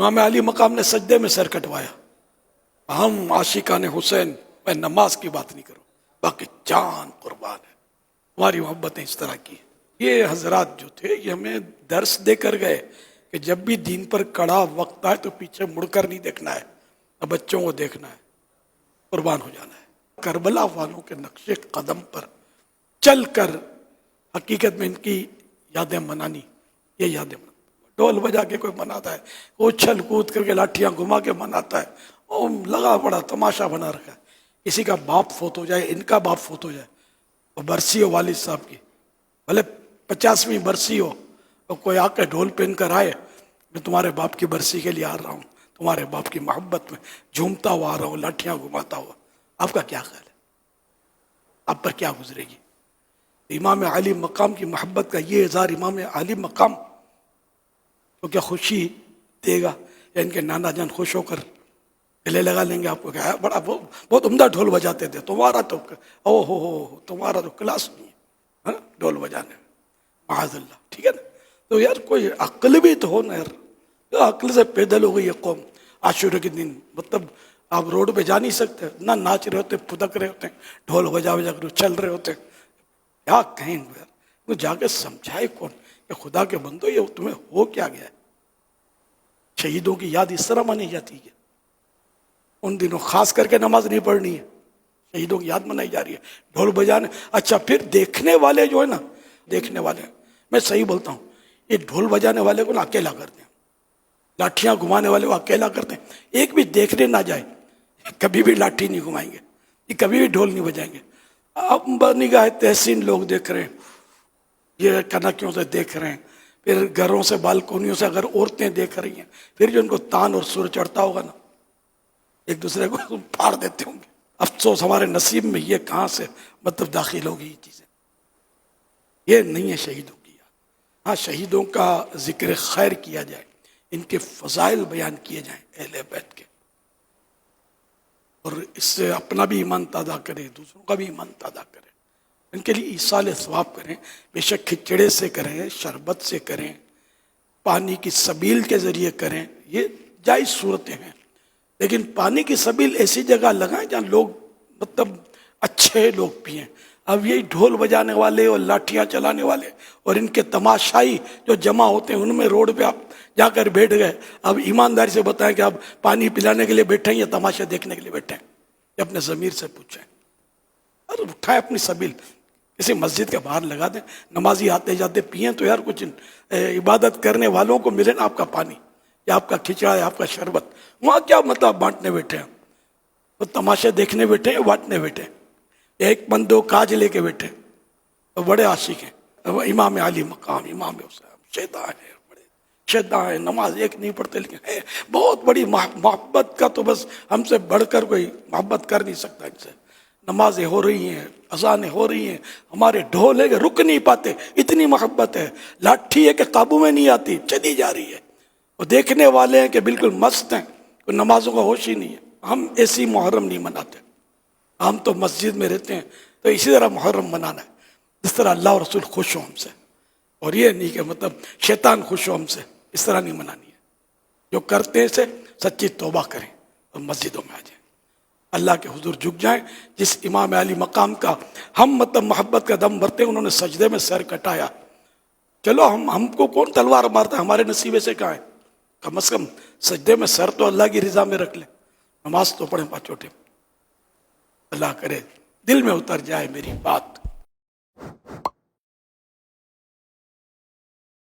امام علی مقام نے سجدے میں سر کٹوایا. ہم عاشقان حسین، میں نماز کی بات نہیں کروں، باقی جان قربان ہے. ہماری محبتیں اس طرح کی ہیں. یہ حضرات جو تھے یہ ہمیں درس دے کر گئے کہ جب بھی دین پر کڑا وقت آئے تو پیچھے مڑ کر نہیں دیکھنا ہے، اب بچوں کو دیکھنا ہے، قربان ہو جانا ہے. کربلا والوں کے نقش قدم پر چل کر حقیقت میں ان کی یادیں منانی. یہ یادیں ڈھول بجا کے کوئی مناتا ہے، وہ چھل کود کر کے لاٹھیاں گھما کے مناتا ہے، وہ لگا بڑا تماشا بنا رکھا ہے. کسی کا باپ فوت ہو جائے، ان کا باپ فوت ہو جائے، وہ برسی ہو والد صاحب کی، بھلے 50ویں برسی ہو، اور کوئی آ کے ڈھول پہن کر آئے، میں تمہارے باپ کی برسی کے لیے آ رہا ہوں، تمہارے باپ کی محبت میں جھومتا ہوا آ رہا ہوں، لاٹھیاں گھماتا ہوا. آپ کا کیا خیال ہے؟ آپ پر کیا گزرے گی؟ امام علی مقام کی محبت کا یہ اظہار امام علی مقام تو کیا خوشی دے گا، یا ان کے نانا جان خوش ہو کر گلے لگا لیں گے آپ کو کہ بڑا بہت عمدہ ڈھول بجاتے تھے، تمہارا تو تمہارا تو کلاس نہیں ہے ڈھول بجانے میں، معاذ اللہ. ٹھیک ہے نا؟ تو یار کوئی عقل بھی تو ہو نا یار. عقل سے پیدل ہو گئی یہ قوم. عاشورے کے دن مطلب آپ روڈ پہ جا نہیں سکتے، نہ ناچ رہے ہوتے، پھدک رہے ہوتے، ڈھول بجا بجا کر چل رہے ہوتے. کیا کہیں گے یار؟ وہ جا کے سمجھائے کون کہ خدا کے بندو یہ تمہیں ہو کیا گیا ہے؟ شہیدوں کی یاد اس طرح منائی جاتی ہے. ان دنوں خاص کر کے نماز نہیں پڑھنی ہے، شہیدوں کی یاد منائی جا رہی ہے، ڈھول بجانے. اچھا پھر دیکھنے والے جو ہے نا، دیکھنے والے، میں صحیح بولتا ہوں، یہ ڈھول بجانے والے کو نا اکیلا کرتے ہیں، لاٹھیاں گھمانے والے کو اکیلا کرتے ہیں. ایک بھی دیکھنے نہ جائے، کبھی بھی لاٹھی نہیں گھمائیں گے، یہ کبھی بھی ڈھول نہیں بجائیں گے. اب نگاہ تحسین لوگ دیکھ رہے ہیں، یہ کنکیوں سے دیکھ رہے ہیں، پھر گھروں سے بالکونیوں سے اگر عورتیں دیکھ رہی ہیں، پھر جو ان کو تان اور سر چڑھتا ہوگا نا، ایک دوسرے کو پھاڑ دیتے ہوں گے. افسوس ہمارے نصیب میں یہ کہاں سے مطلب داخل ہوگی یہ چیزیں. یہ نہیں ہے شہیدوں کی یاد. ہاں شہیدوں کا ذکر خیر کیا جائے، ان کے فضائل بیان کیے جائیں اہل بیت کے، اور اس سے اپنا بھی ایمان تازہ کرے، دوسروں کا بھی ایمان تازہ کرے. ان کے لیے ایصال ثواب کریں، بے شک کھچڑے سے کریں، شربت سے کریں، پانی کی سبیل کے ذریعے کریں، یہ جائز صورتیں ہیں. لیکن پانی کی سبیل ایسی جگہ لگائیں جہاں لوگ مطلب اچھے لوگ پئیں. اب یہی ڈھول بجانے والے اور لاٹھیاں چلانے والے اور ان کے تماشائی جو جمع ہوتے ہیں، ان میں روڈ پہ آپ جا کر بیٹھ گئے. اب ایمانداری سے بتائیں کہ آپ پانی پلانے کے لیے بیٹھے ہیں یا تماشا دیکھنے کے لیے بیٹھے ہیں؟ یہ اپنے ضمیر سے پوچھیں. اور اٹھائیں اپنی سبیل، کسی مسجد کے باہر لگا دیں، نمازی آتے جاتے پئیں تو یار کچھ عبادت کرنے والوں کو ملے نا آپ کا پانی یا آپ کا کھچڑا یا آپ کا شربت. وہاں کیا مطلب بانٹنے بیٹھے ہیں؟ وہ تماشے دیکھنے بیٹھے ہیں یا بانٹنے بیٹھے ہیں؟ ایک بندو کاج لے کے بیٹھے، وہ بڑے عاشق ہیں. امام علی مقام، امام حسین شیطان ہے، بڑے شیطان ہے، نماز ایک نہیں پڑھتے، لیکن ہے بہت بڑی محبت کا تو بس ہم سے بڑھ کر کوئی محبت کر نہیں سکتا ان سے. نمازیں ہو رہی ہیں، اذانیں ہو رہی ہیں، ہمارے ڈھول ہے کہ رک نہیں پاتے، اتنی محبت ہے. لاٹھی ہے کہ قابو میں نہیں آتی، چلی جا رہی ہے. وہ دیکھنے والے ہیں کہ بالکل مست ہیں، کوئی نمازوں کا ہوش ہی نہیں ہے. ہم ایسی محرم نہیں مناتے، ہم تو مسجد میں رہتے ہیں تو اسی طرح محرم منانا ہے جس طرح اللہ اور رسول خوش ہو ہم سے، اور یہ نہیں کہ مطلب شیطان خوش ہو ہم سے، اس طرح نہیں منانی ہے. جو کرتے ہیں سے سچی توبہ کریں اور مسجدوں میں آ جائیں، اللہ کے حضور جھک جائیں. جس امام علی مقام کا ہم مطلب محبت کا دم بھرتے ہیں، انہوں نے سجدے میں سر کٹایا. چلو ہم کو کون تلوار مارتا ہے، ہمارے نصیبے سے کہاں ہے؟ کم از کم سجدے میں سر تو اللہ کی رضا میں رکھ لیں، نماز تو پڑھیں پانچوں ٹائم. اللہ کرے دل میں اتر جائے میری بات.